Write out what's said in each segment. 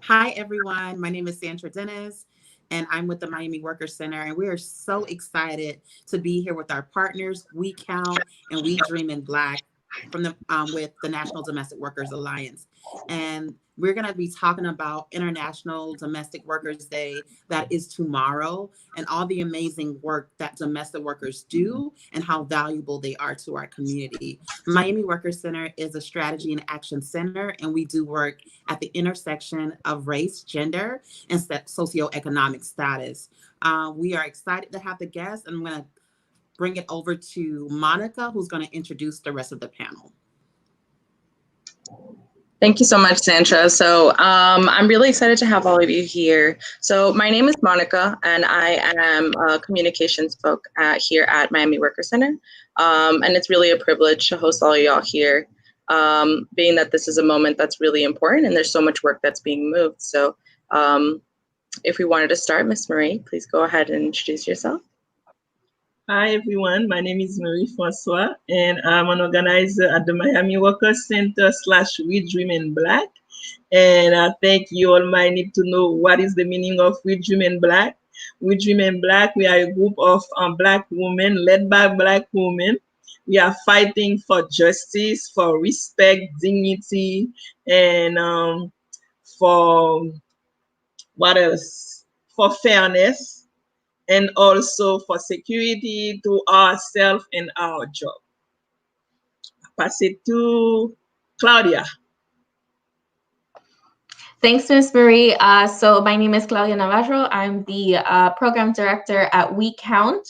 Hi, everyone. My name is Sandra Dennis, and I'm with the Miami Workers Center. And we are so excited to be here with our partners, We Count and We Dream in Black, from the with the National Domestic Workers Alliance. And we're going to be talking about International Domestic Workers Day that is tomorrow, and all the amazing work that domestic workers do and how valuable they are to our community. Miami Workers Center is a strategy and action center, and we do work at the intersection of race, gender, and socioeconomic status. We are excited to have the guests, and I'm going to bring it over to Monica, who's going to introduce the rest of the panel. Thank you so much, Sandra. So I'm really excited to have all of you here. So my name is Monica, and I am a communications folk here at Miami Worker Center. And it's really a privilege to host all of y'all here, being that this is a moment that's really important and there's so much work that's being moved. So if we wanted to start, Miss Marie, please go ahead and introduce yourself. Hi, everyone. My name is Marie Francois, and I'm an organizer at the Miami Workers Center / We Dream in Black. And I think you all might need to know what is the meaning of We Dream in Black. We Dream in Black, we are a group of Black women led by Black women. We are fighting for justice, for respect, dignity, and for what else? For fairness, and also for security to ourselves and our job. I pass it to Claudia. Thanks, Ms. Marie. So my name is Claudia Navarro. I'm the program director at We Count.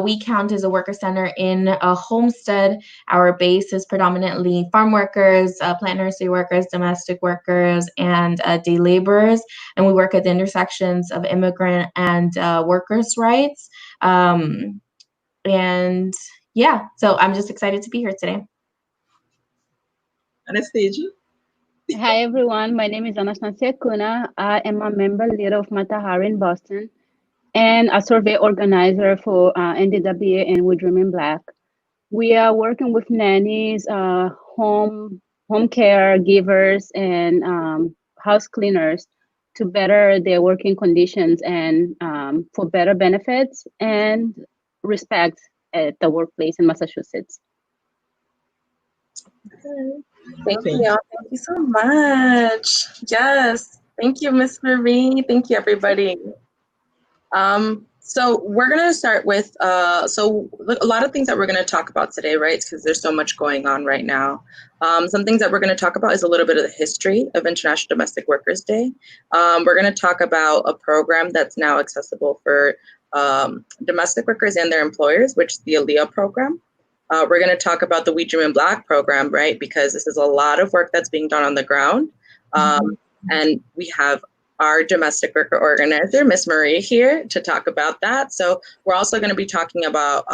We Count is a worker center in Homestead. Our base is predominantly farm workers, plant nursery workers, domestic workers, and day laborers. And we work at the intersections of immigrant and workers' rights. And yeah, so I'm just excited to be here today. Anastasia. Hi, everyone. My name is Anastasia Kuna. I am a member leader of Matahari in Boston and a survey organizer for NDWA and We Dream in Black. We are working with nannies, home care givers, and house cleaners to better their working conditions and for better benefits and respect at the workplace in Massachusetts. Okay. Thank you. Thank you so much. Yes. Thank you, Miss Marie. Thank you, everybody. So we're going to start with, so a lot of things that we're going to talk about today, right? Because there's so much going on right now. Some things that we're going to talk about is a little bit of the history of International Domestic Workers Day. We're going to talk about a program that's now accessible for domestic workers and their employers, which is the Ilia Program. We're going to talk about the We Dream in Black program, right? Because this is a lot of work that's being done on the ground. And we have our domestic worker organizer, Miss Marie, here to talk about that. So we're also going to be talking about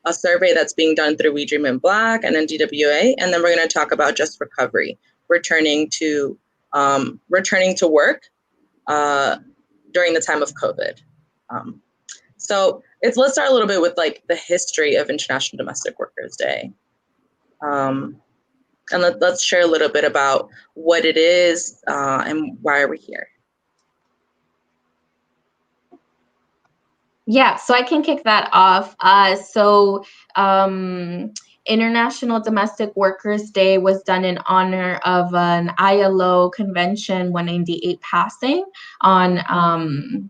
a survey that's being done through We Dream in Black and NDWA. And then we're going to talk about just recovery, returning to work during the time of COVID. So let's start a little bit with like the history of International Domestic Workers Day. And let's share a little bit about what it is and why are we here. Yeah, so I can kick that off. International Domestic Workers Day was done in honor of an ILO Convention 198 passing on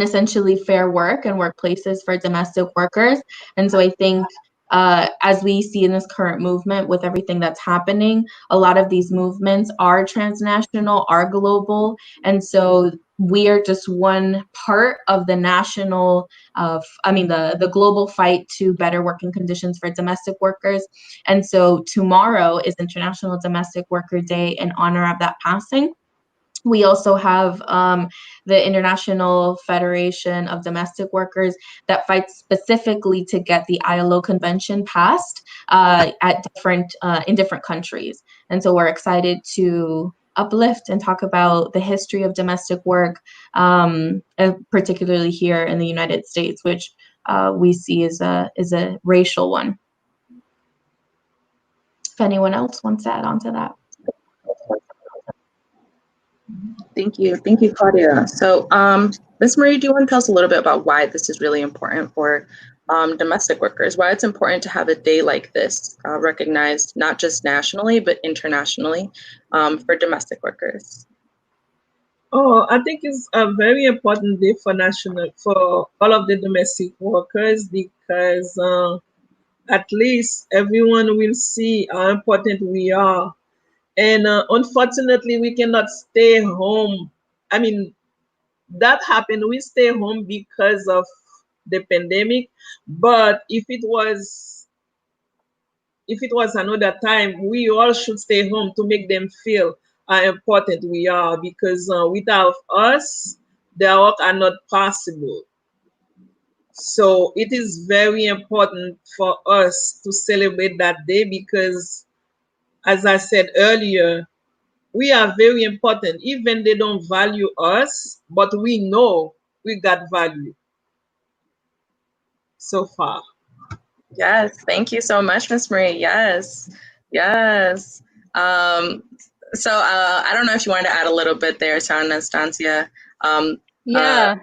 essentially fair work and workplaces for domestic workers. And so I think as we see in this current movement with everything that's happening, a lot of these movements are transnational, are global. And so we are just one part of the the global fight to better working conditions for domestic workers. And so tomorrow is International Domestic Worker Day in honor of that passing. We also have the International Federation of Domestic Workers that fights specifically to get the ILO convention passed in different countries. And so we're excited to uplift and talk about the history of domestic work, particularly here in the United States, which we see is a racial one. If anyone else wants to add on to that. Thank you. Thank you, Claudia. So, Ms. Marie, do you want to tell us a little bit about why this is really important for domestic workers, why it's important to have a day like this recognized not just nationally, but internationally for domestic workers? Oh, I think it's a very important day for all of the domestic workers because at least everyone will see how important we are. And unfortunately, we cannot stay home. I mean, that happened. We stay home because of the pandemic. But if it was another time, we all should stay home to make them feel how important we are because without us, their work are not possible. So it is very important for us to celebrate that day because, as I said earlier, we are very important. Even they don't value us, but we know we got value so far. Yes, thank you so much, Ms. Marie. Yes, yes. So I don't know if you wanted to add a little bit there, Sharon Anastasia. Yeah,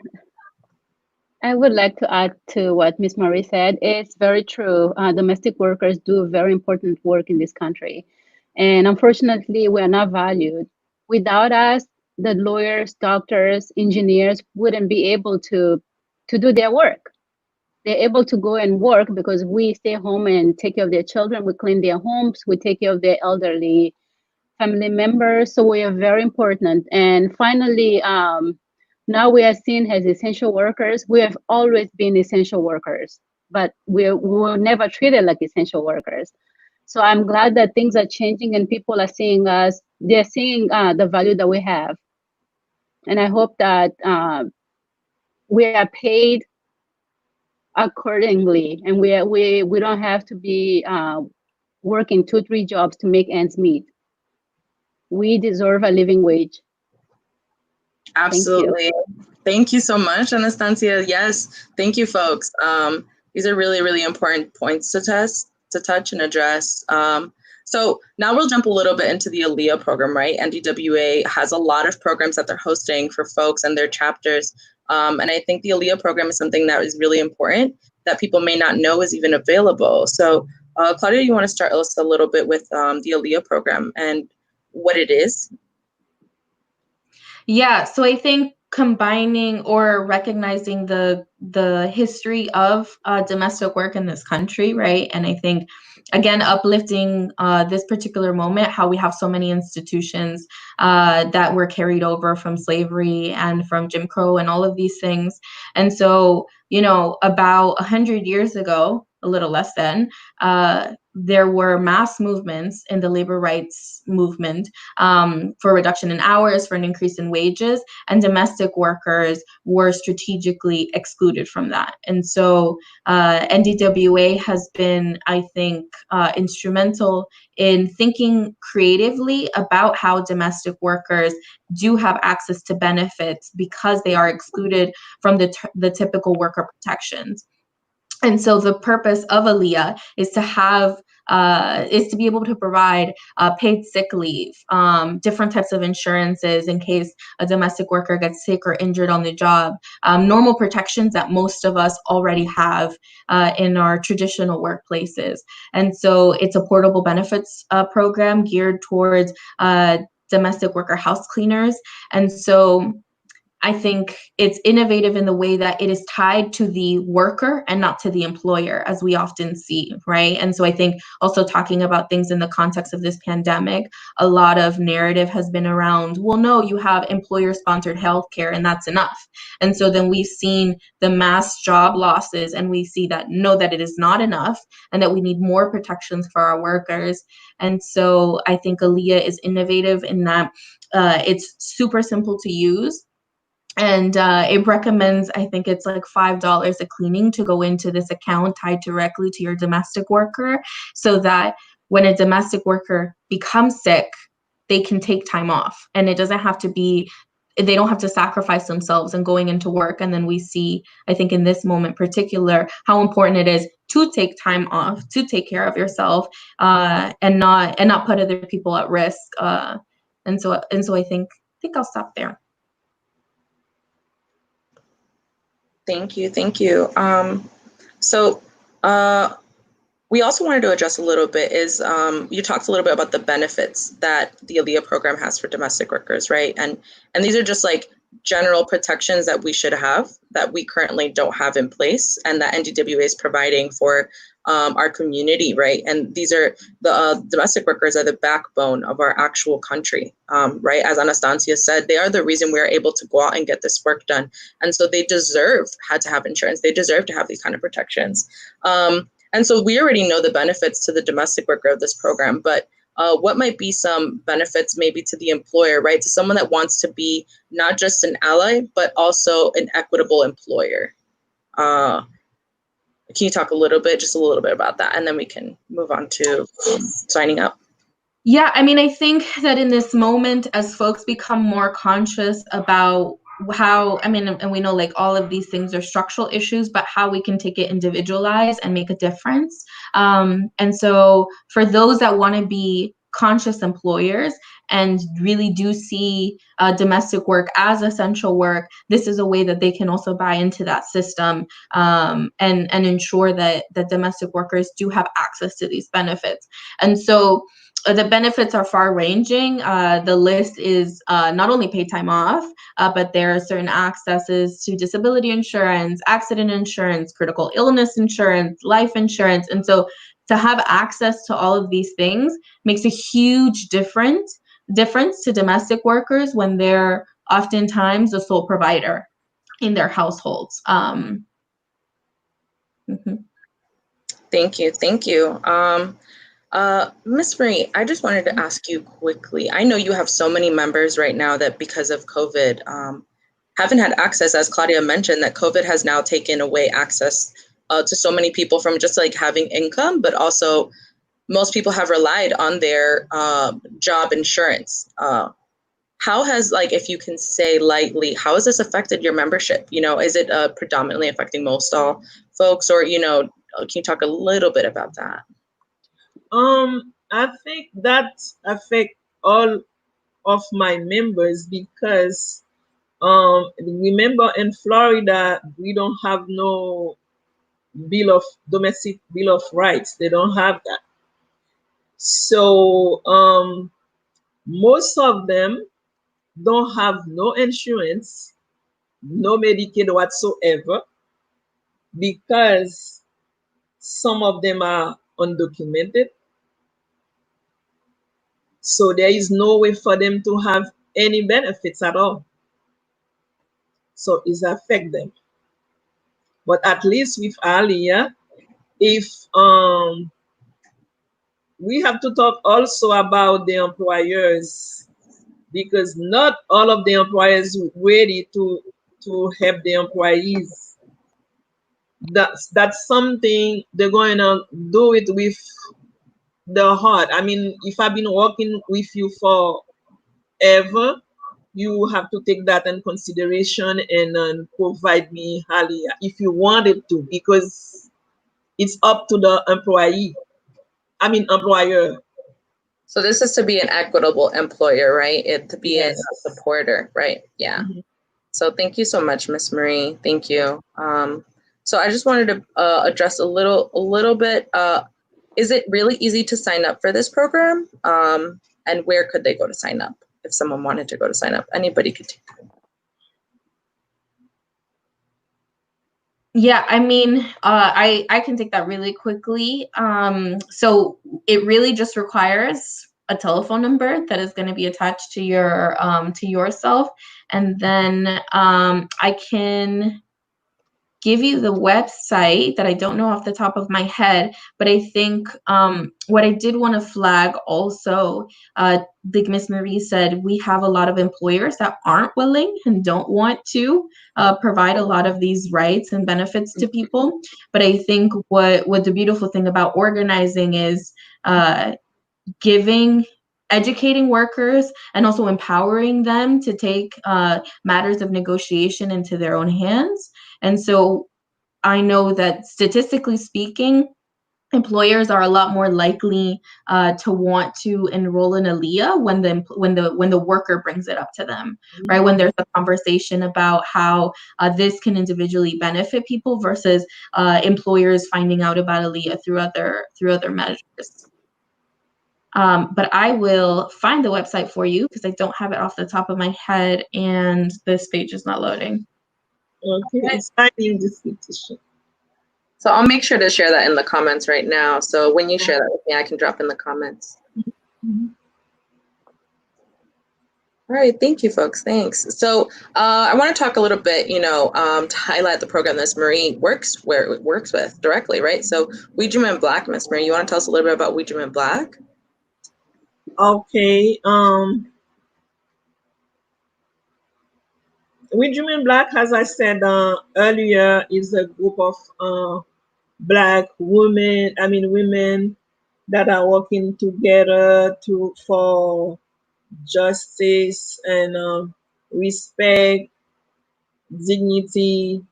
I would like to add to what Ms. Marie said. It's very true. Domestic workers do very important work in this country. And unfortunately, we are not valued. Without us, the lawyers, doctors, engineers wouldn't be able to do their work. They're able to go and work because we stay home and take care of their children. We clean their homes. We take care of their elderly family members. So we are very important. And finally, now we are seen as essential workers. We have always been essential workers, but we were never treated like essential workers. So I'm glad that things are changing and people are seeing us. They're seeing the value that we have. And I hope that we are paid accordingly, and we don't have to be working 2-3 jobs to make ends meet. We deserve a living wage. Absolutely. Thank you so much, Anastasia. Yes, thank you, folks. These are really, really important points to touch and address. So now we'll jump a little bit into the Ilia program, right? NDWA has a lot of programs that they're hosting for folks and their chapters. And I think the Ilia program is something that is really important that people may not know is even available. So Claudia, you want to start us a little bit with the Ilia program and what it is? Yeah, so I think combining or recognizing the history of domestic work in this country, right? And I think, again, uplifting this particular moment, how we have so many institutions that were carried over from slavery and from Jim Crow and all of these things. And so, you know, about 100 years ago, a little less than, there were mass movements in the labor rights movement for reduction in hours, for an increase in wages, and domestic workers were strategically excluded from that. And so NDWA has been, I think, instrumental in thinking creatively about how domestic workers do have access to benefits because they are excluded from the typical worker protections. And so the purpose of Ilia is to have is to be able to provide paid sick leave, different types of insurances in case a domestic worker gets sick or injured on the job, normal protections that most of us already have in our traditional workplaces. And so it's a portable benefits program geared towards domestic worker house cleaners. And so I think it's innovative in the way that it is tied to the worker and not to the employer, as we often see, right? And so I think also talking about things in the context of this pandemic, a lot of narrative has been around, well, no, you have employer-sponsored healthcare and that's enough. And so then we've seen the mass job losses and we see that, no, that it is not enough and that we need more protections for our workers. And so I think Ilia is innovative in that it's super simple to use. And it recommends, I think it's like $5 a cleaning to go into this account tied directly to your domestic worker so that when a domestic worker becomes sick, they can take time off. And it doesn't have to be, they don't have to sacrifice themselves and going into work. And then we see, I think in this moment particular, how important it is to take time off, to take care of yourself and not put other people at risk. And so I think I'll stop there. Thank you. Thank you. So we also wanted to address a little bit is you talked a little bit about the benefits that the Ilia program has for domestic workers, right? And these are just like general protections that we should have that we currently don't have in place and that NDWA is providing for our community, right? And these are the domestic workers are the backbone of our actual country, right? As Anastasia said, they are the reason we are able to go out and get this work done. And so they deserve to have insurance. They deserve to have these kind of protections. And so we already know the benefits to the domestic worker of this program, but what might be some benefits maybe to the employer, right? To someone that wants to be not just an ally, but also an equitable employer. Can you talk just a little bit about that? And then we can move on to signing up. Yeah, I mean, I think that in this moment, as folks become more conscious about how, I mean, and we know like all of these things are structural issues, but how we can take it individualized and make a difference. And so for those that want to be conscious employers and really do see domestic work as essential work, this is a way that they can also buy into that system and ensure that domestic workers do have access to these benefits. And so the benefits are far ranging. The list is not only paid time off, but there are certain accesses to disability insurance, accident insurance, critical illness insurance, life insurance. And so to have access to all of these things makes a huge difference to domestic workers when they're oftentimes the sole provider in their households. Thank you. Thank you. Ms. Marie, I just wanted to ask you quickly. I know you have so many members right now that because of COVID haven't had access, as Claudia mentioned, that COVID has now taken away access to so many people from just like having income, but also most people have relied on their job insurance. How has, like, if you can say lightly, how has this affected your membership? You know, is it predominantly affecting most all folks, or, you know, can you talk a little bit about that? I think that affect all of my members because remember in Florida we don't have no domestic bill of rights. They don't have that. So most of them don't have no insurance, no Medicaid whatsoever, because some of them are undocumented. So there is no way for them to have any benefits at all. So it's affect them. But at least with Alia, if we have to talk also about the employers, because not all of the employers ready to help the employees. That's something they're going to do it with the heart. I mean, if I've been working with you forever, you have to take that in consideration and provide me Alia if you wanted to, because it's up to the employer. So this is to be an equitable employer, right? To be Yes. a supporter, right? Yeah. Mm-hmm. So thank you so much, Ms. Marie. Thank you. So I just wanted to address a little bit. Is it really easy to sign up for this program? And where could they go to sign up if someone wanted to go to sign up? Anybody could take that. Yeah, I mean, I can take that really quickly. So it really just requires a telephone number that is going to be attached to yourself, and then I can give you the website that I don't know off the top of my head, but I think what I did want to flag also, like Ms. Marie said, we have a lot of employers that aren't willing and don't want to provide a lot of these rights and benefits to people. But I think what the beautiful thing about organizing is educating workers and also empowering them to take matters of negotiation into their own hands. And so I know that statistically speaking, employers are a lot more likely to want to enroll in Ilia when the worker brings it up to them, right? When there's a conversation about how this can individually benefit people versus employers finding out about Ilia through other measures. But I will find the website for you because I don't have it off the top of my head, and this page is not loading. Okay, it's finding this petition. So I'll make sure to share that in the comments right now. So when you share that with me, I can drop in the comments. All right, thank you, folks. Thanks. So I want to talk a little bit, to highlight the program that Marie works with directly, right? So We Dream in Black, Miss Marie, you want to tell us a little bit about We Dream in Black? Okay. We Dream in Black, as I said earlier, is a group of Black women that are working together for justice and respect, dignity,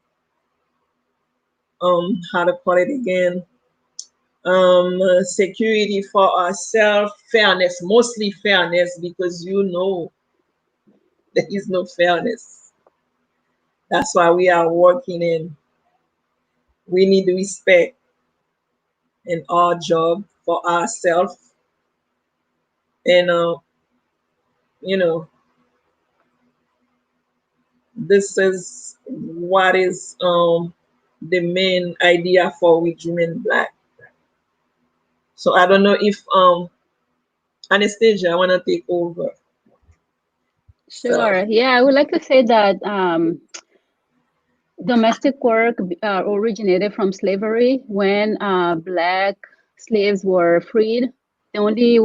how to call it again, security for ourselves, fairness, mostly fairness, because there is no fairness. That's why we are working in. We need respect in our job for ourselves, and this is what is the main idea for We Dream in Black. So I don't know if Anastasia, I want to take over. Sure. Yeah, I would like to say that domestic work originated from slavery. When Black slaves were freed, the only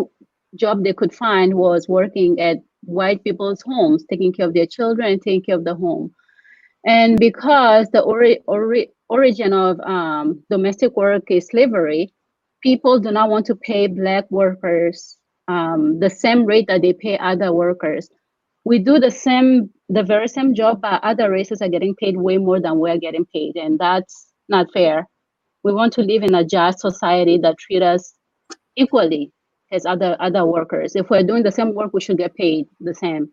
job they could find was working at white people's homes, taking care of their children and taking care of the home. And because the origin of domestic work is slavery, people do not want to pay Black workers the same rate that they pay other workers. We do the very same job, but other races are getting paid way more than we're getting paid, and that's not fair. We want to live in a just society that treats us equally as other workers. If we're doing the same work, we should get paid the same.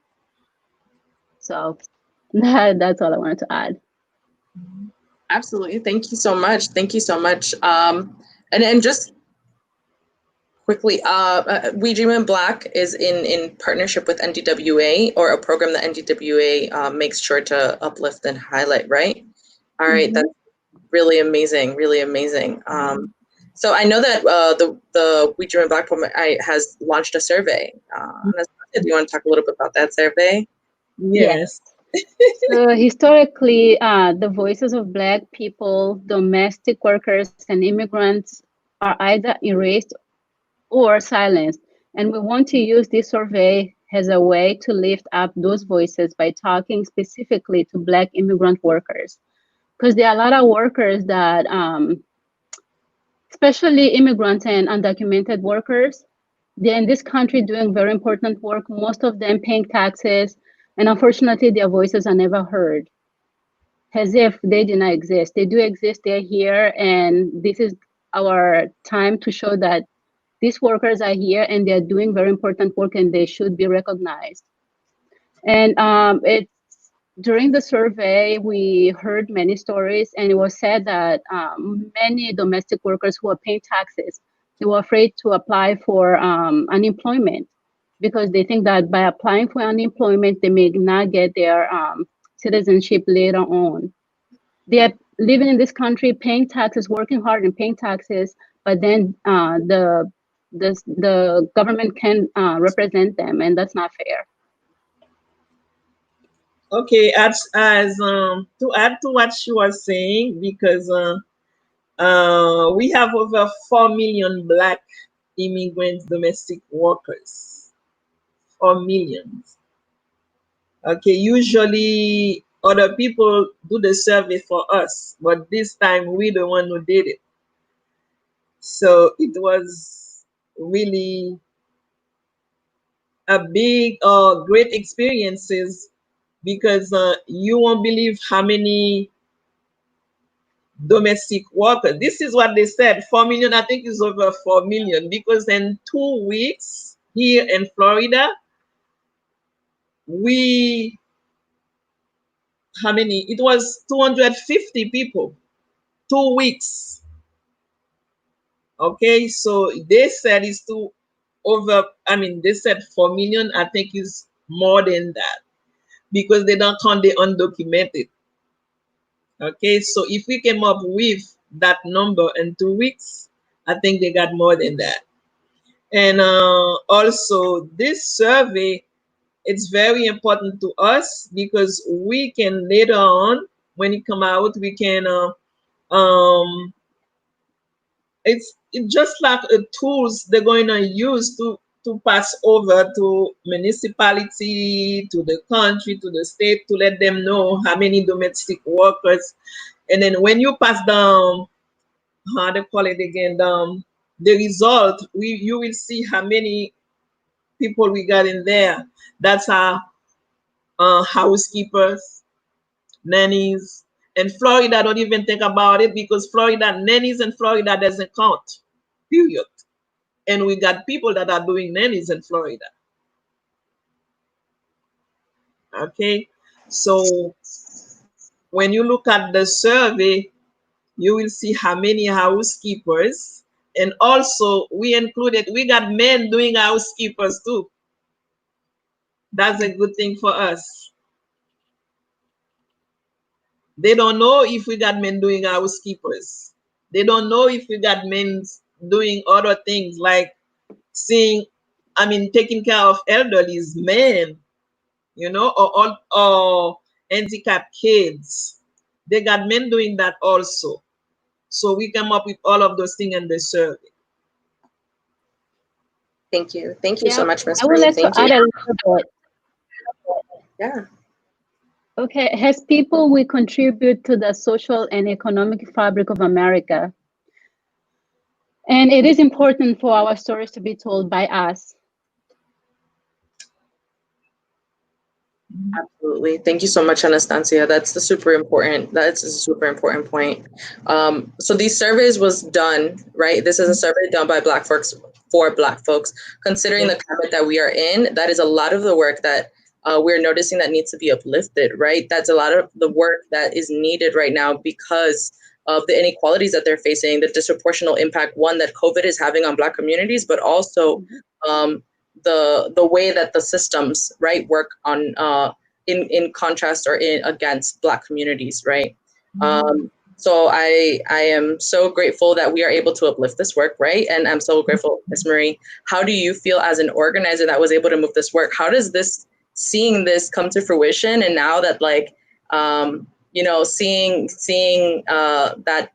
So that's all I wanted to add. Absolutely. Thank you so much. Thank you so much. And just quickly, We Dream in Black is in partnership with NDWA, or a program that NDWA makes sure to uplift and highlight, right? All right, that's really amazing, really amazing. So I know that the We Dream in Black program has launched a survey. Do you want to talk a little bit about that survey? Yes. So historically, the voices of Black people, domestic workers, and immigrants are either erased or silenced. And we want to use this survey as a way to lift up those voices by talking specifically to Black immigrant workers. Because there are a lot of workers that, especially immigrants and undocumented workers, they're in this country doing very important work, most of them paying taxes, and unfortunately their voices are never heard, as if they do not exist. They do exist, they're here, and this is our time to show that these workers are here and they're doing very important work and they should be recognized. And during the survey, we heard many stories, and it was said that many domestic workers who are paying taxes, they were afraid to apply for unemployment because they think that by applying for unemployment, they may not get their citizenship later on. They are living in this country, paying taxes, working hard and paying taxes, but then the government can represent them, and that's not fair. Okay, as to add to what she was saying, because we have over 4 million Black immigrant domestic workers. 4 million. Okay, usually other people do the survey for us, but this time we the one who did it. So it was really a big great experiences, because you won't believe how many domestic workers. This is what they said, 4 million. I think it's over 4 million, because in 2 weeks here in Florida, how many? It was 250 people, 2 weeks. Okay, so they said it's they said 4 million. I think it's more than that, because they don't count the undocumented. Okay, so if we came up with that number in 2 weeks, I think they got more than that. And also, this survey, it's very important to us, because we can later on, when it come out, we can it's just like tools they're going to use to pass over to municipality, to the country, to the state, to let them know how many domestic workers. And then when you pass down, how they call it again, the result, you will see how many people we got in there. That's our housekeepers, nannies. And Florida, don't even think about it, because Florida, nannies in Florida doesn't count, period. And we got people that are doing nannies in Florida. Okay, so when you look at the survey, you will see how many housekeepers, and also we got men doing housekeepers too. That's a good thing for us. They don't know if we got men doing housekeepers. They don't know if we got men doing other things like taking care of elderly men, or handicapped kids. They got men doing that also. So we come up with all of those things in the survey. Thank you. Thank you Yeah, so much, Ms. I would Marie. like to Thank add you. a little bit. Yeah. Okay, as people, we contribute to the social and economic fabric of America. And it is important for our stories to be told by us. Absolutely. Thank you so much, Anastasia. That's a super important point. So these surveys was done, right? This is a survey done by Black folks for Black folks. Considering the climate that we are in, that is a lot of the work that we're noticing that needs to be uplifted, right? That's a lot of the work that is needed right now because of the inequalities that they're facing, the disproportionate impact, one, that COVID is having on Black communities, but also the way that the systems, right, work on in contrast or against Black communities, right? So I am so grateful that we are able to uplift this work, right? And I'm so grateful, Ms. Marie. How do you feel as an organizer that was able to move this work? How does seeing this come to fruition, and now that seeing that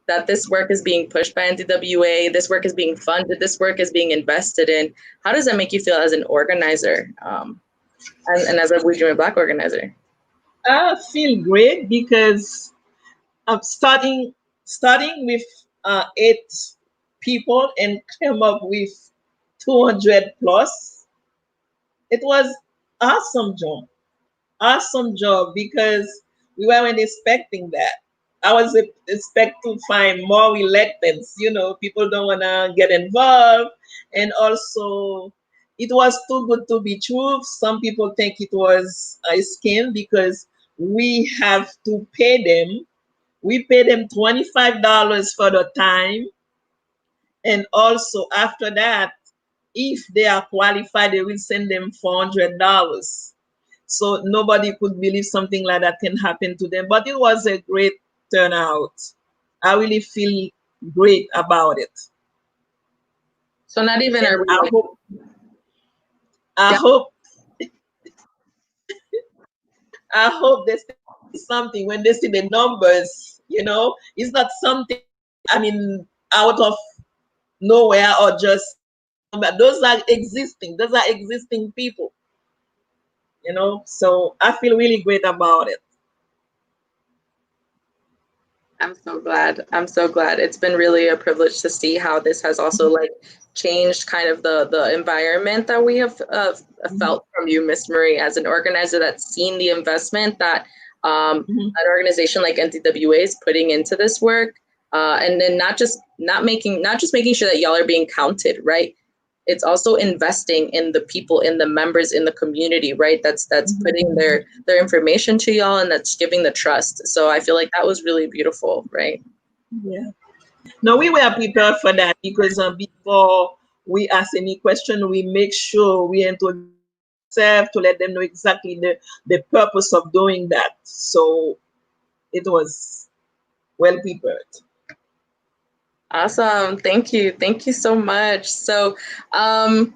that this work is being pushed by NDWA, this work is being funded, this work is being invested in. How does that make you feel as an organizer, and as a We Dream Black organizer? I feel great because I'm starting with 8 people and came up with 200 plus. It was awesome job, because we weren't expecting that. I was expect to find more reluctance. People don't want to get involved, and also it was too good to be true. Some people think it was a scam, because we have to pay them. We pay them $25 for the time, and also after that, if they are qualified, they will send them $400. So nobody could believe something like that can happen to them. But it was a great turnout. I really feel great about it. So not even And are we I hope they see something when they see the numbers. It's not something, out of nowhere, or just, but those are existing people. So I feel really great about it. I'm so glad. It's been really a privilege to see how this has also changed kind of the environment that we have felt from you, Miss Marie, as an organizer that's seen the investment that An organization like NTWA is putting into this work, and then not just making sure that y'all are being counted, right? It's also investing in the people, in the members, in the community, right? That's putting their information to y'all, and that's giving the trust. So I feel like that was really beautiful, right? Yeah. No, we were prepared for that because before we ask any question, we make sure we introduce ourselves to let them know exactly the purpose of doing that. So it was well prepared. Awesome. Thank you so much. So Anastasia,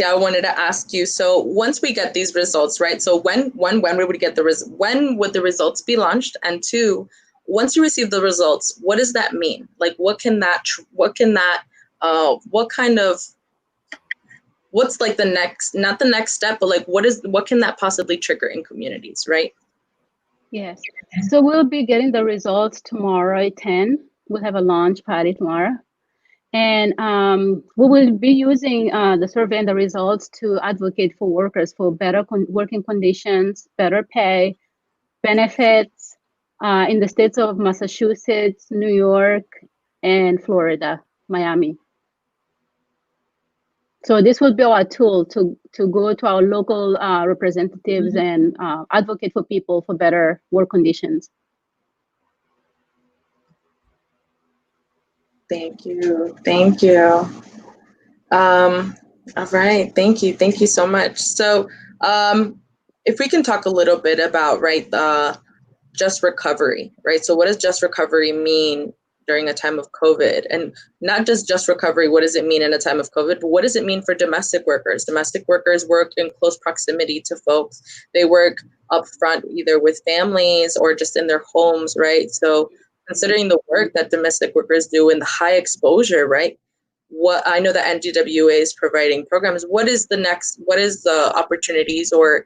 I wanted to ask you, so once we get these results, right? So when we would get when would the results be launched? And two, once you receive the results, what does that mean? Like, what's like the next, not the next step, but like what can that possibly trigger in communities, right? Yes. So we'll be getting the results tomorrow at 10. We'll have a launch party tomorrow. And we will be using the survey and the results to advocate for workers for better working conditions, better pay, benefits in the states of Massachusetts, New York, and Florida, Miami. So this will be our tool to go to our local representatives and advocate for people for better work conditions. Thank you. All right. Thank you so much. So if we can talk a little bit about, right, just recovery, right? So what does just recovery mean during a time of COVID? And not just recovery, what does it mean in a time of COVID, but what does it mean for domestic workers? Domestic workers work in close proximity to folks. They work up front, either with families or just in their homes, right? So considering the work that domestic workers do in the high exposure, right? What I know that NGWA is providing programs. What is the opportunities or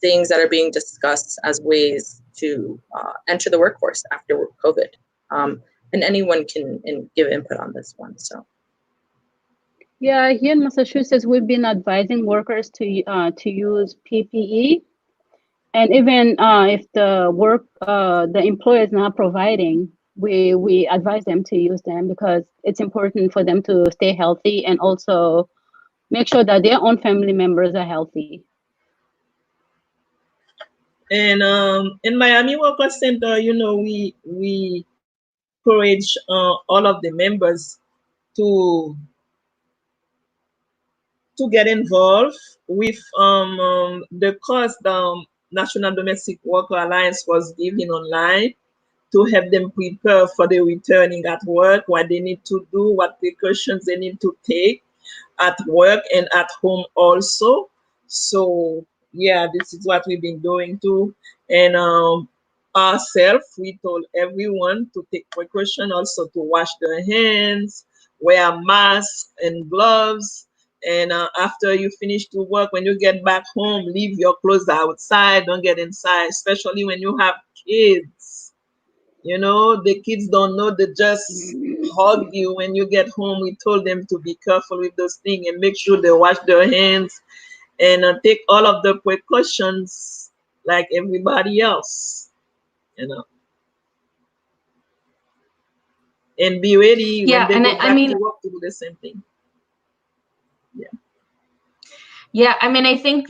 things that are being discussed as ways to enter the workforce after COVID? And anyone can give input on this one. So. Yeah, here in Massachusetts, we've been advising workers to use PPE, and even if the employer is not providing, we advise them to use them because it's important for them to stay healthy and also make sure that their own family members are healthy. And in Miami Worker Center, we encourage all of the members to get involved with the course the National Domestic Worker Alliance was giving online to help them prepare for the returning at work, what they need to do, what precautions they need to take at work and at home also. So yeah, this is what we've been doing too. And ourselves, we told everyone to take precaution, also to wash their hands, wear masks and gloves. And after you finish to work, when you get back home, leave your clothes outside, don't get inside, especially when you have kids. The kids don't know, they just hug you when you get home. We told them to be careful with those things and make sure they wash their hands and take all of the precautions like everybody else, and be ready when they go back to work to do the same thing. Yeah, I mean, I think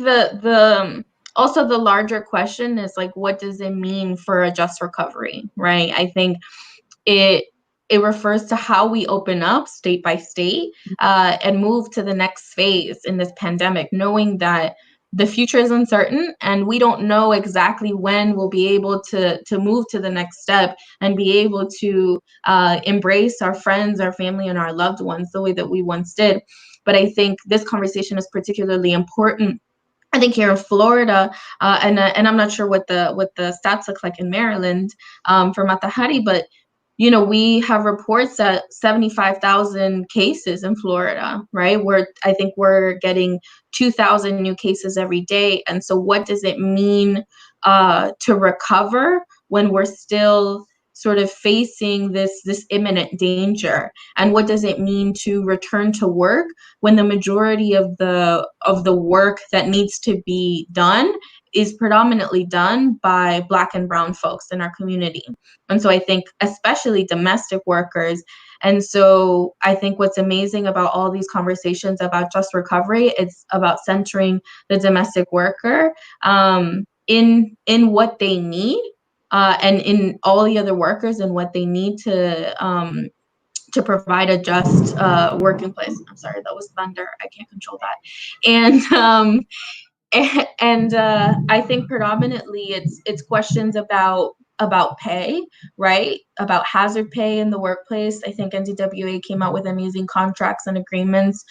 also the larger question is like, what does it mean for a just recovery, right? I think it refers to how we open up state by state and move to the next phase in this pandemic, knowing that the future is uncertain and we don't know exactly when we'll be able to move to the next step and be able to embrace our friends, our family, and our loved ones the way that we once did. But I think this conversation is particularly important. I think here in Florida, and I'm not sure what the stats look like in Maryland for Mata Hari, but we have reports that 75,000 cases in Florida, right? I think we're getting 2,000 new cases every day. And so what does it mean to recover when we're still sort of facing this imminent danger? And what does it mean to return to work when the majority of the work that needs to be done is predominantly done by Black and brown folks in our community. And so I think especially domestic workers. And so I think what's amazing about all these conversations about just recovery, it's about centering the domestic worker in what they need, and in all the other workers and what they need to provide a just working place. I'm sorry, that was thunder. I can't control that. And I think predominantly it's questions about pay, right? About hazard pay in the workplace. I think NDWA came out with amazing contracts and agreements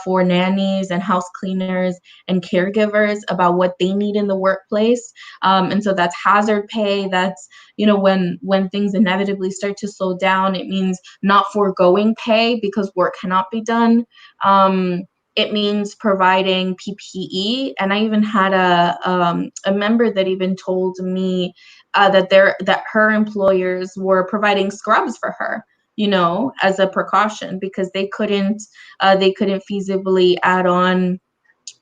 for nannies and house cleaners and caregivers about what they need in the workplace. And so that's hazard pay. That's, when things inevitably start to slow down, it means not foregoing pay because work cannot be done. It means providing PPE, and I even had a member that even told me that her employers were providing scrubs for her, as a precaution because they couldn't feasibly add on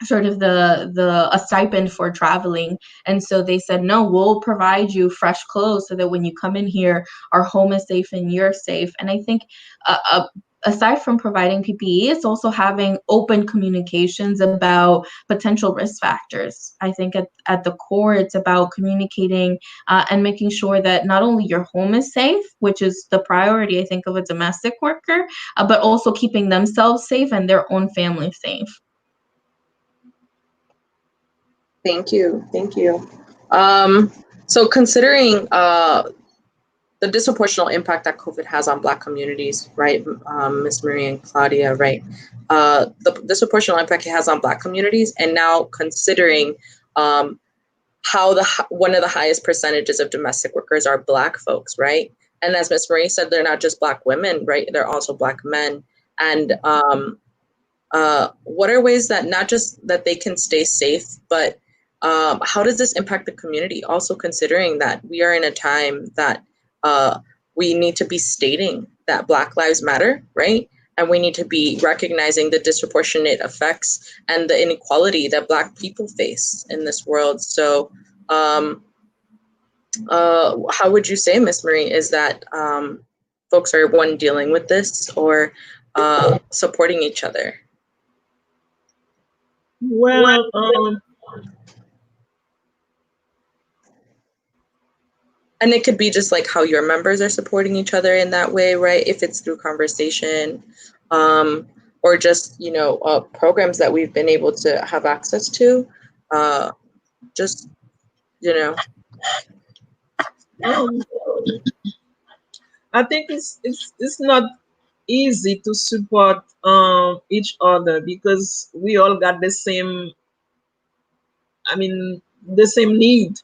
sort of a stipend for traveling. And so they said, no, we'll provide you fresh clothes so that when you come in here, our home is safe and you're safe. And I think aside from providing PPE, it's also having open communications about potential risk factors. I think at the core, it's about communicating and making sure that not only your home is safe, which is the priority, I think, of a domestic worker, but also keeping themselves safe and their own family safe. Thank you. So considering the disproportional impact that COVID has on Black communities, right, Ms. Marie and Claudia, right? The disproportional impact it has on Black communities, and now considering how one of the highest percentages of domestic workers are Black folks, right? And as Ms. Marie said, they're not just Black women, right? They're also Black men. And what are ways that not just that they can stay safe, but how does this impact the community? Also considering that we are in a time that we need to be stating that Black lives matter, right? And we need to be recognizing the disproportionate effects and the inequality that Black people face in this world. So how would you say, Ms. Marie, is that folks are, one, dealing with this or supporting each other? Well, and it could be just like how your members are supporting each other in that way, right? If it's through conversation, or just, programs that we've been able to have access to, just, I think it's not easy to support each other because we all got the same need.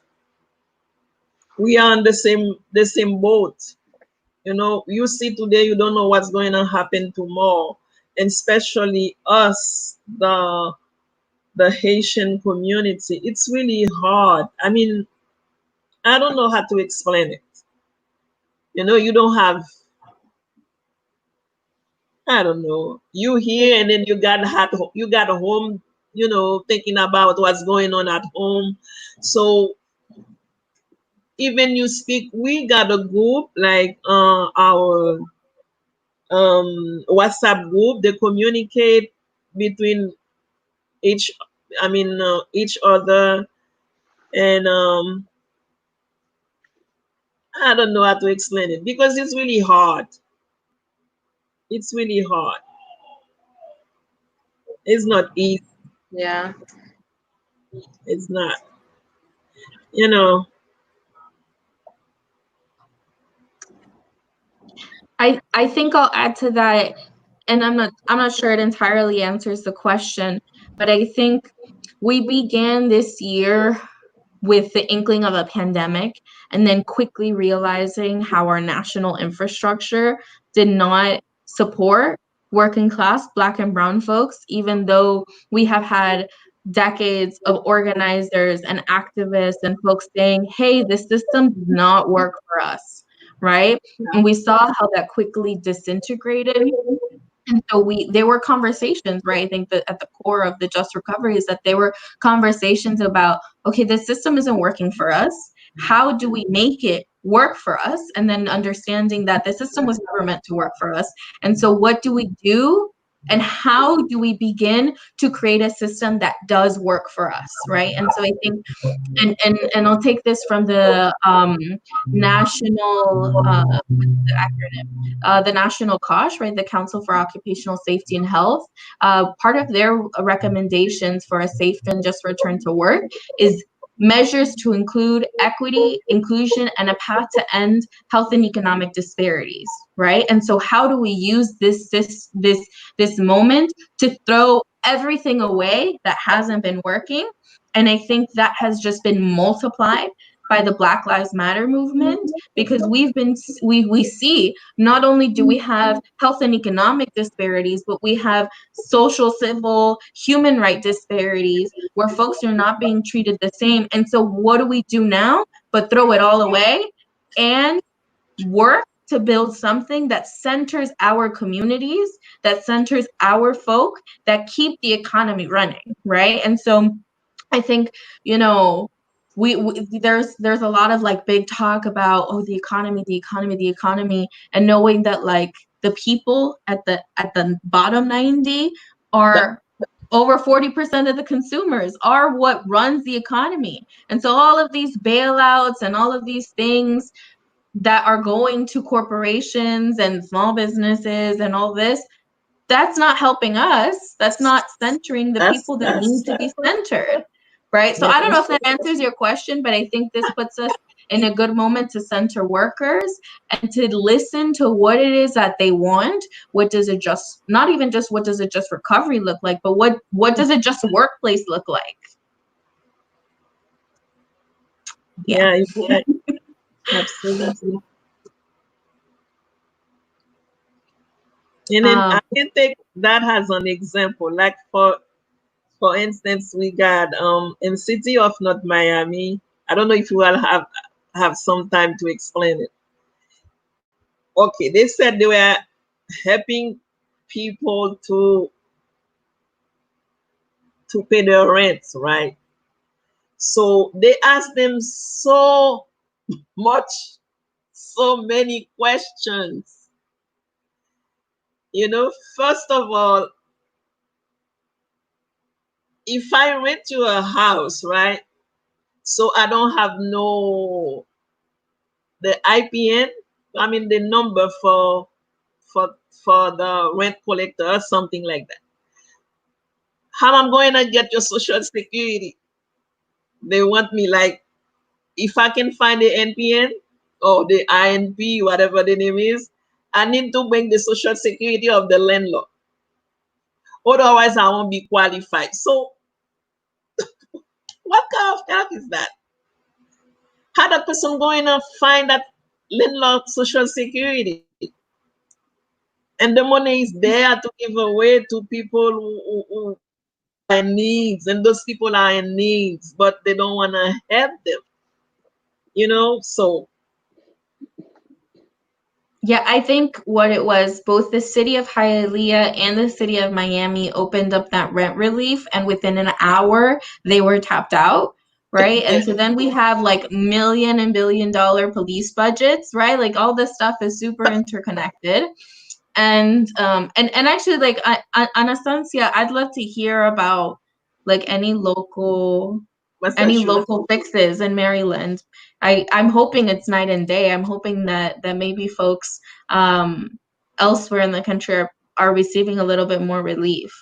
We are on the same boat. You see today, you don't know what's going to happen tomorrow, and especially us, the Haitian community. It's really hard. I don't know how to explain it. You don't have, I don't know. You here and then you got home, thinking about what's going on at home. So even you speak, we got a group like our WhatsApp group. They communicate between each each other, and I don't know how to explain it because it's really hard. It's really hard. It's not easy. Yeah. It's not. You know. I think I'll add to that, and I'm not sure it entirely answers the question, but I think we began this year with the inkling of a pandemic and then quickly realizing how our national infrastructure did not support working class Black and brown folks, even though we have had decades of organizers and activists and folks saying, hey, this system does not work for us, right? And we saw how that quickly disintegrated. And so there were conversations, right? I think that at the core of the just recovery is that there were conversations about, okay, the system isn't working for us. How do we make it work for us? And then understanding that the system was never meant to work for us. And so what do we do? And how do we begin to create a system that does work for us, right? And so I think, and I'll take this from the national, the acronym, the National COSH, right, the Council for Occupational Safety and Health. Part of their recommendations for a safe and just return to work is measures to include equity, inclusion, and a path to end health and economic disparities, right? And so how do we use this moment to throw everything away that hasn't been working? And I think that has just been multiplied by the Black Lives Matter movement, because we see not only do we have health and economic disparities, but we have social, civil, human right disparities where folks are not being treated the same. And so what do we do now but throw it all away and work to build something that centers our communities, that centers our folk, that keep the economy running, right? And so I think, you know, we there's a lot of like big talk about, oh, the economy, and knowing that like the people at the bottom 90 are over 40% of the consumers are what runs the economy. And so all of these bailouts and all of these things that are going to corporations and small businesses and all this, that's not helping us. That's not centering the people that need to be centered, right? So I don't know if that answers your question, but I think this puts us in a good moment to center workers and to listen to what it is that they want. What does it just, not even just what does it just recovery look like, but what does it just workplace look like? Yeah, absolutely. And then I can take that as an example. Like for instance, we got in city of North Miami. I don't know if you all have some time to explain it. Okay, they said they were helping people to pay their rents, right? So they asked them so many questions. You know, first of all, if I rent you a house, right? So I don't have the IPN, I mean the number for the rent collector or something like that. How I'm going to get your social security? They want me like, if I can find the NPN or the INP, whatever the name is, I need to bring the social security of the landlord. Otherwise, I won't be qualified. So what kind of help is that? How the person going to find that landlord social security? And the money is there to give away to people who are in needs, and those people are in needs, but they don't want to help them. You know, so yeah, I think what it was, both the city of Hialeah and the city of Miami opened up that rent relief, and within an hour they were tapped out, right? And so then we have like million and billion-dollar police budgets, right? Like all this stuff is super interconnected. And actually, like Anastasia, I'd love to hear about like any local fixes in Maryland. I'm hoping it's night and day. I'm hoping that maybe folks elsewhere in the country are receiving a little bit more relief.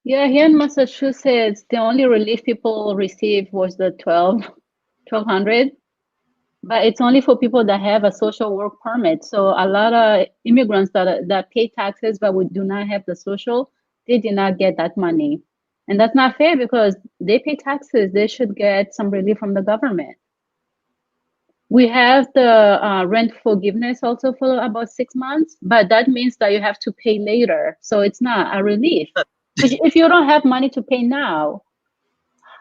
Yeah, here in Massachusetts, the only relief people received was the 1,200, but it's only for people that have a social work permit. So a lot of immigrants that pay taxes but we do not have the social, they did not get that money. And that's not fair because they pay taxes. They should get some relief from the government. We have the rent forgiveness also for about 6 months, but that means that you have to pay later. So it's not a relief. If you don't have money to pay now,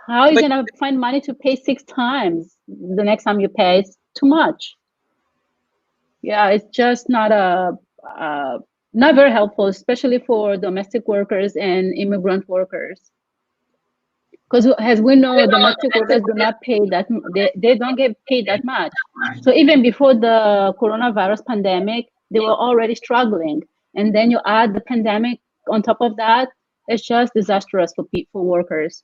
how are you going to find money to pay 6 times the next time you pay? It's too much. Yeah, it's just not not very helpful, especially for domestic workers and immigrant workers. Because as we know, domestic workers do not pay that, they don't get paid that much. So even before the coronavirus pandemic, they were already struggling. And then you add the pandemic on top of that, it's just disastrous for people, workers.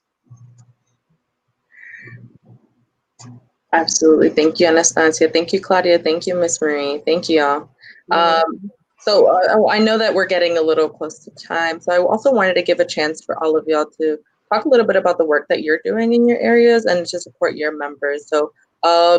Absolutely. Thank you, Anastasia. Thank you, Claudia. Thank you, Miss Marie. Thank you, all. I know that we're getting a little close to time. So I also wanted to give a chance for all of y'all to talk a little bit about the work that you're doing in your areas and to support your members. So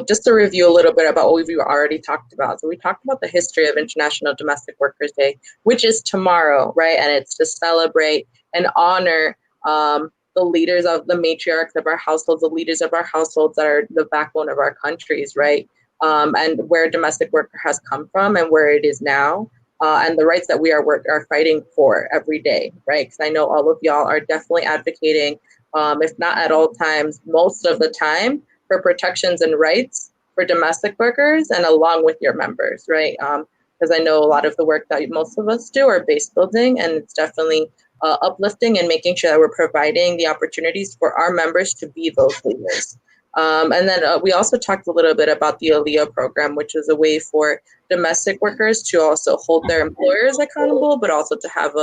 just to review a little bit about what we've already talked about. So we talked about the history of International Domestic Workers Day, which is tomorrow, right? And it's to celebrate and honor the leaders of the matriarchs of our households, the leaders of our households that are the backbone of our countries, right? And where domestic work has come from and where it is now, and the rights that we are fighting for every day, right? Because I know all of y'all are definitely advocating, if not at all times, most of the time, for protections and rights for domestic workers and along with your members, right? Because I know a lot of the work that most of us do are base building, and it's definitely uplifting and making sure that we're providing the opportunities for our members to be those leaders. And then we also talked a little bit about the Ilia Program, which is a way for domestic workers to also hold their employers accountable, but also to have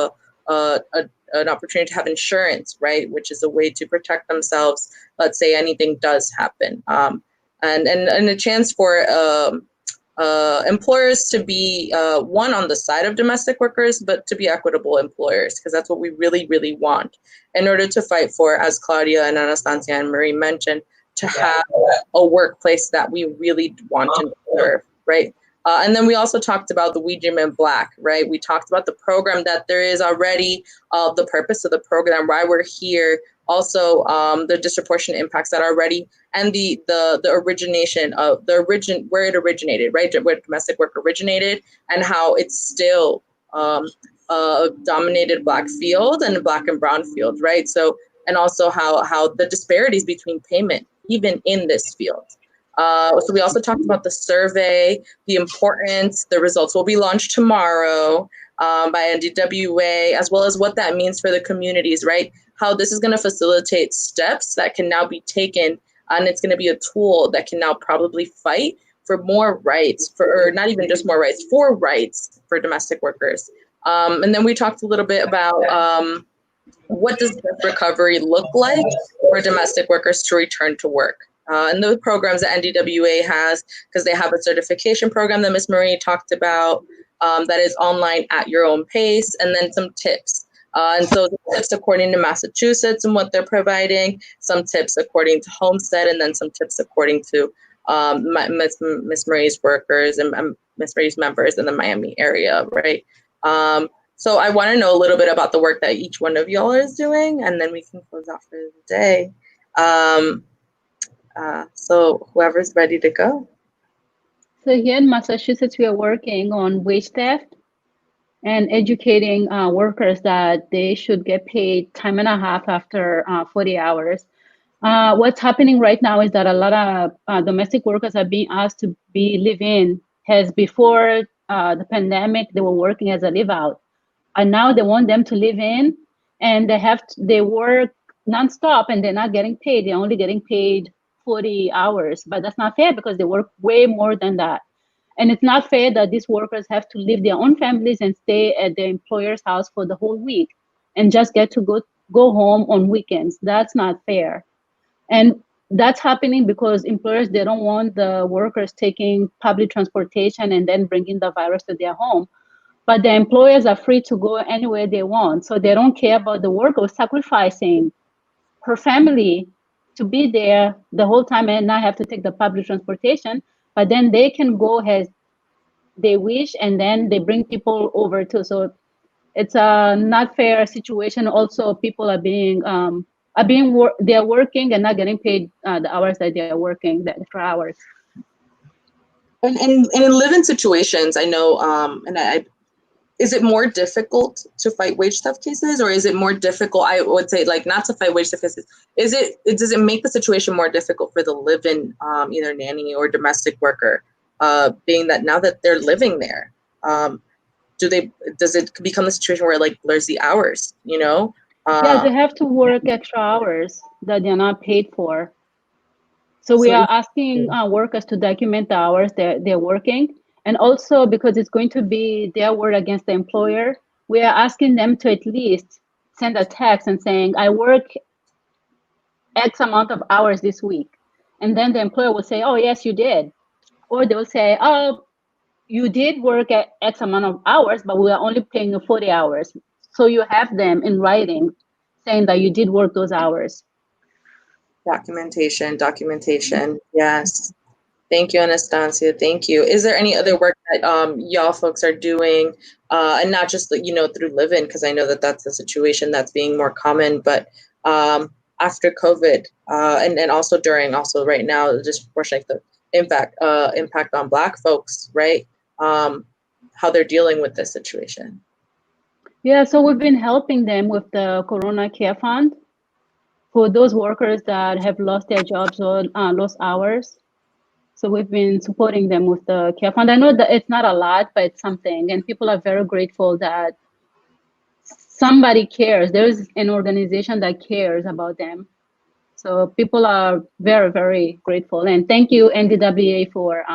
an opportunity to have insurance, right? Which is a way to protect themselves. Let's say anything does happen, and a chance for employers to be one on the side of domestic workers, but to be equitable employers, because that's what we really, really want in order to fight for, as Claudia and Anastasia and Marie mentioned, to have a workplace that we really want to serve, right? And then we also talked about the We Dream in Black, right? We talked about the program that there is already, the purpose of the program, why we're here, also the disproportionate impacts that are already, and the origination of where it originated, right? Where domestic work originated, and how it's still a dominated Black field and a Black and brown field, right? So, and also how the disparities between payment, even in this field. So we also talked about the survey, the importance, the results will be launched tomorrow by NDWA, as well as what that means for the communities, right? How this is going to facilitate steps that can now be taken, and it's going to be a tool that can now probably fight for more rights, or not even just more rights, for rights for domestic workers. And then we talked a little bit about what does this recovery look like for domestic workers to return to work. And those programs that NDWA has, because they have a certification program that Ms. Marie talked about, that is online at your own pace, and then some tips. And so the tips according to Massachusetts and what they're providing, some tips according to Homestead, and then some tips according to Ms. Marie's workers and Ms. Marie's members in the Miami area, right? So I want to know a little bit about the work that each one of y'all is doing, and then we can close out for the day. So whoever's ready to go. So here in Massachusetts, we are working on wage theft and educating workers that they should get paid time and a half after 40 hours. What's happening right now is that a lot of domestic workers are being asked to be live-in. As before the pandemic, they were working as a live-out. And now they want them to live in, and they work nonstop, and they're not getting paid. They're only getting paid 40 hours, but that's not fair because they work way more than that. And it's not fair that these workers have to leave their own families and stay at their employer's house for the whole week and just get to go home on weekends. That's not fair. And that's happening because employers, they don't want the workers taking public transportation and then bringing the virus to their home. But the employers are free to go anywhere they want. So they don't care about the worker sacrificing her family to be there the whole time and not have to take the public transportation. But then they can go as they wish, and then they bring people over too. So it's a not fair situation. Also, people are they're working and not getting paid the hours that they are working, the extra hours. And in live-in situations, I know, is it more difficult to fight wage theft cases, or is it more difficult? I would say, like, not to fight wage theft cases. Does it make the situation more difficult for the live-in, either nanny or domestic worker, being that now that they're living there? does it become a situation where it like blurs the hours, you know? Yeah, they have to work extra hours that they're not paid for. So we So are asking workers to document the hours they're working. And also because it's going to be their word against the employer, we are asking them to at least send a text and saying, I work X amount of hours this week. And then the employer will say, oh, yes, you did. Or they will say, oh, you did work at X amount of hours, but we are only paying you 40 hours. So you have them in writing saying that you did work those hours. documentation. Yes. Thank you, Anastasia. Thank you. Is there any other work that y'all folks are doing, and not just through Live-In, because I know that that's a situation that's being more common, but after COVID, and also during, also right now, disproportionate the impact on Black folks, right? How they're dealing with this situation. Yeah, so we've been helping them with the Corona Care Fund for those workers that have lost their jobs or lost hours. So we've been supporting them with the Care Fund. I know that it's not a lot, but it's something. And people are very grateful that somebody cares. There's an organization that cares about them. So people are very, very grateful. And thank you, NDWA, for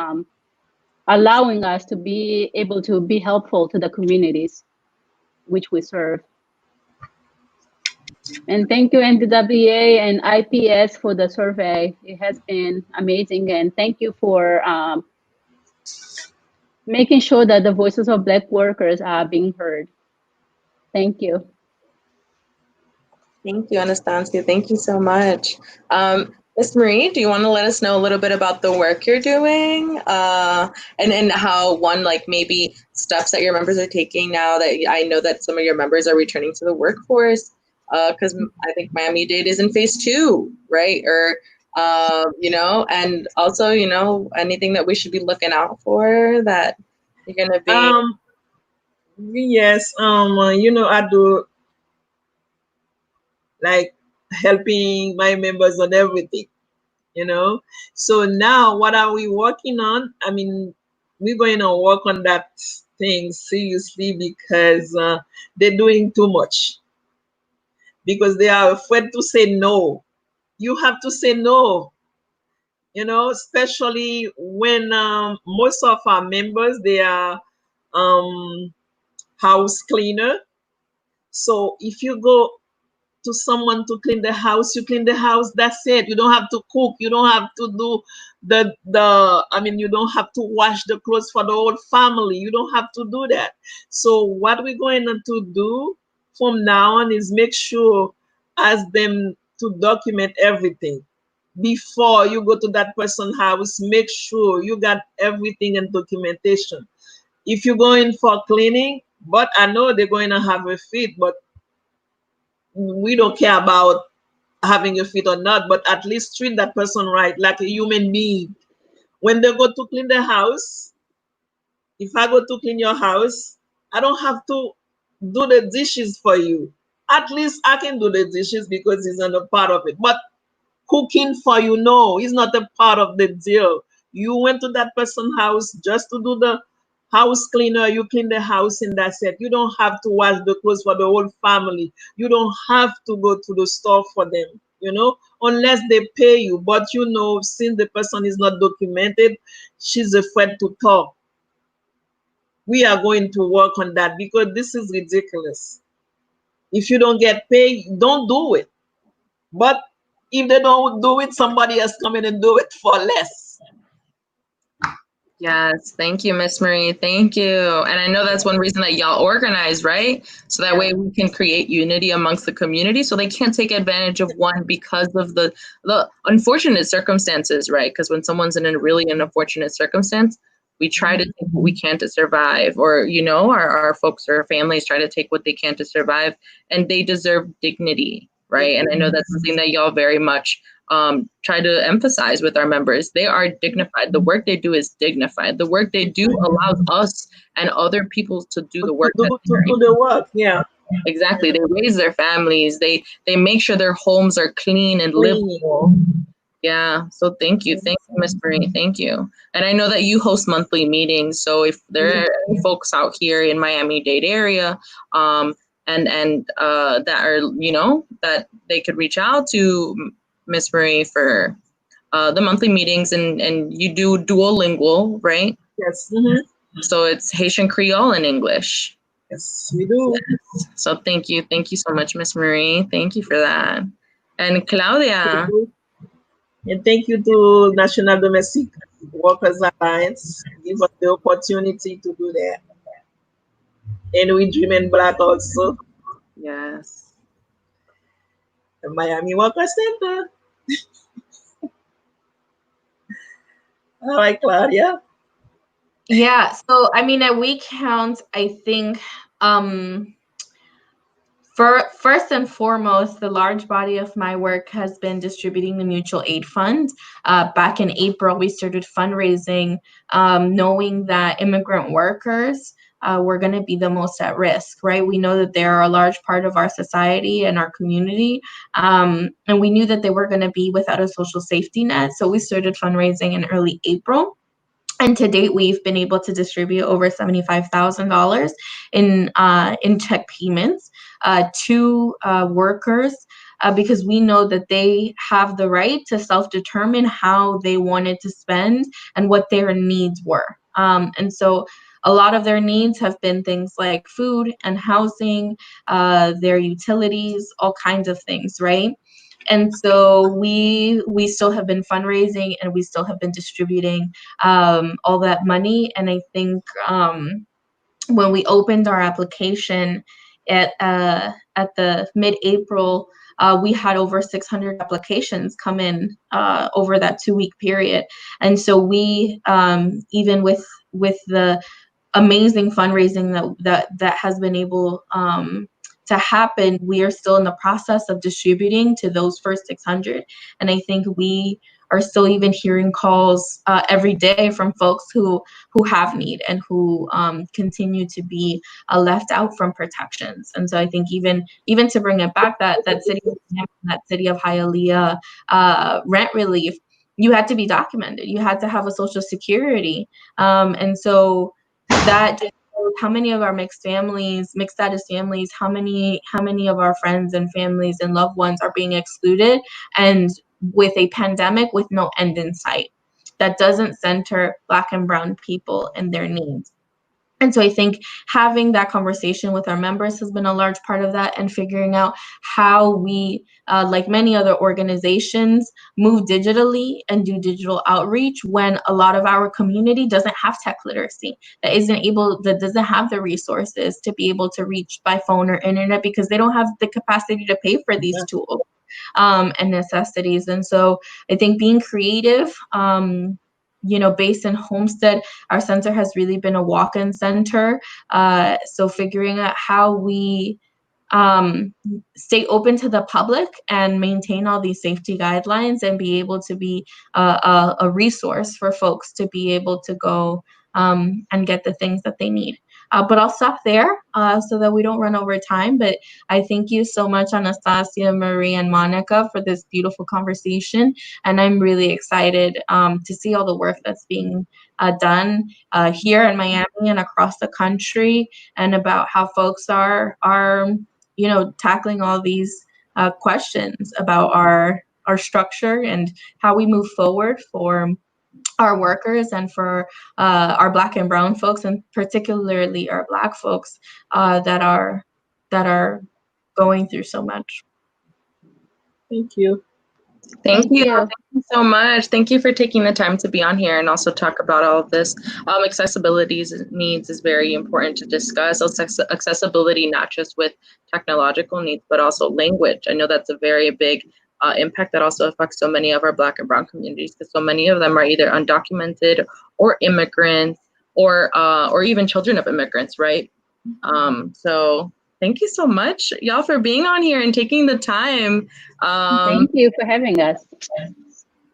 allowing us to be able to be helpful to the communities which we serve. And thank you, NDWA and IPS, for the survey. It has been amazing. And thank you for making sure that the voices of Black workers are being heard. Thank you. Thank you, Anastasia. Thank you so much. Miss Marie, do you want to let us know a little bit about the work you're doing, and how maybe steps that your members are taking now that I know that some of your members are returning to the workforce, because I think Miami-Dade is in phase 2, right? Or, and also, anything that we should be looking out for that you're going to be. Yes, I do like helping my members on everything, So now what are we working on? I mean, we're going to work on that thing seriously because they're doing too much. Because they are afraid to say no. You have to say no, especially when most of our members, they are house cleaner. So if you go to someone to clean the house, you clean the house, that's it. You don't have to cook, you don't have to do you don't have to wash the clothes for the whole family. You don't have to do that. So what we're going to do from now on is make sure, ask them to document everything. Before you go to that person's house, make sure you got everything in documentation. If you're going for cleaning, but I know they're going to have a fit, but we don't care about having a fit or not, but at least treat that person right, like a human being. When they go to clean the house, if I go to clean your house, I don't have to do the dishes for you. At least I can do the dishes because it's not a part of it. But cooking for you, no, it's not a part of the deal. You went to that person's house just to do the house cleaner, you clean the house and that's it. You don't have to wash the clothes for the whole family. You don't have to go to the store for them, unless they pay you. But since the person is not documented, she's afraid to talk. We are going to work on that because this is ridiculous. If you don't get paid, don't do it. But if they don't do it, somebody else come in and do it for less. Yes, thank you, Miss Marie. Thank you. And I know that's one reason that y'all organize, right? So that way we can create unity amongst the community so they can't take advantage of one because of the unfortunate circumstances, right? Because when someone's in a really unfortunate circumstance, we try to take what we can to survive, or, our folks or families try to take what they can to survive, and they deserve dignity, right? And I know that's something that y'all very much try to emphasize with our members. They are dignified. The work they do is dignified. The work they do allows us and other people to do the work. To do the work, yeah. Exactly. They raise their families. They make sure their homes are clean and livable. Yeah, so thank you, Miss Marie, thank you. And I know that you host monthly meetings, so if there are any folks out here in Miami-Dade area, that are, that they could reach out to Miss Marie for the monthly meetings, and you do duolingual, right? Yes. So it's Haitian Creole and English. Yes, we do. So thank you so much, Miss Marie. Thank you for that. And Claudia. And thank you to National Domestic Workers Alliance. Give us the opportunity to do that. And we Dream in Black also. Yes. The Miami Worker Center. All right, Claudia. Yeah, so I mean, at We Count, I think first and foremost, the large body of my work has been distributing the mutual aid fund. Back in April, we started fundraising, knowing that immigrant workers were going to be the most at risk, right? We know that they are a large part of our society and our community, and we knew that they were going to be without a social safety net. So we started fundraising in early April. And to date, we've been able to distribute over $75,000 in check payments to workers because we know that they have the right to self-determine how they wanted to spend and what their needs were. And so a lot of their needs have been things like food and housing, their utilities, all kinds of things, right? And so we still have been fundraising and we still have been distributing all that money. And I think when we opened our application at the mid-April, we had over 600 applications come in over that 2-week period. And so we, even with the amazing fundraising that has been able to happen, we are still in the process of distributing to those first 600. And I think we are still even hearing calls every day from folks who have need and who continue to be left out from protections. And so I think even to bring it back, that city of Hialeah rent relief, you had to be documented. You had to have a social security. And so that just shows how many of our mixed status families, how many of our friends and families and loved ones are being excluded, and with a pandemic with no end in sight that doesn't center Black and Brown people and their needs. And so I think having that conversation with our members has been a large part of that, and figuring out how we, like many other organizations, move digitally and do digital outreach when a lot of our community doesn't have tech literacy, that doesn't have the resources to be able to reach by phone or internet because they don't have the capacity to pay for these tools and necessities. And so I think being creative, based in Homestead, our center has really been a walk-in center. So figuring out how we stay open to the public and maintain all these safety guidelines and be able to be a resource for folks to be able to go and get the things that they need. But I'll stop there so that we don't run over time. But I thank you so much, Anastasia, Marie, and Monica, for this beautiful conversation. And I'm really excited to see all the work that's being done here in Miami and across the country, and about how folks are tackling all these questions about our structure and how we move forward for our workers and for our Black and Brown folks, and particularly our Black folks that are going through so much. Thank you. Thank you so much. Thank you for taking the time to be on here and also talk about all of this. Accessibility needs is very important to discuss. Accessibility, not just with technological needs, but also language. I know that's a very big impact that also affects so many of our Black and Brown communities, because so many of them are either undocumented or immigrants or even children of immigrants, right? So thank you so much, y'all, for being on here and taking the time. Thank you for having us.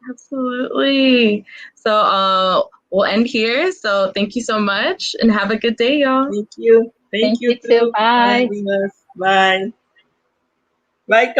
Absolutely. So we'll end here. So thank you so much and have a good day, y'all. Thank you. Thank you too. Bye. Bye. Bye.